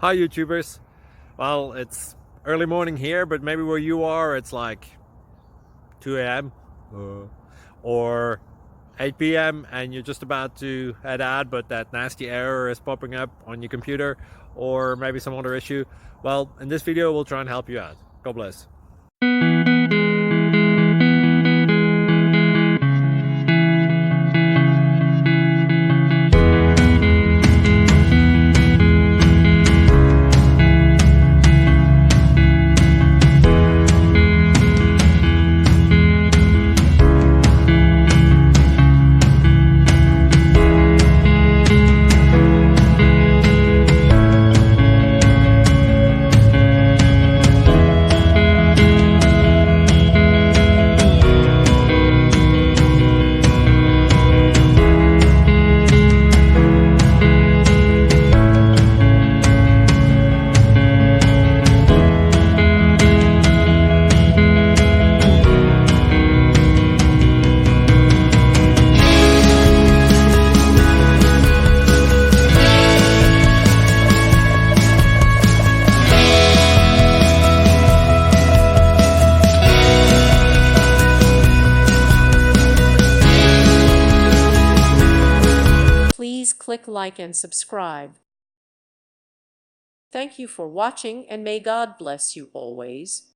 Hi YouTubers. Well, it's early morning here, but maybe where you are it's like 2 a.m. or 8 p.m. and you're just about to head out, but that nasty error is popping up on your computer, or maybe some other issue. Well, in this video we'll try and help you out. God bless. Please click like and subscribe. Thank you for watching, and may God bless you always.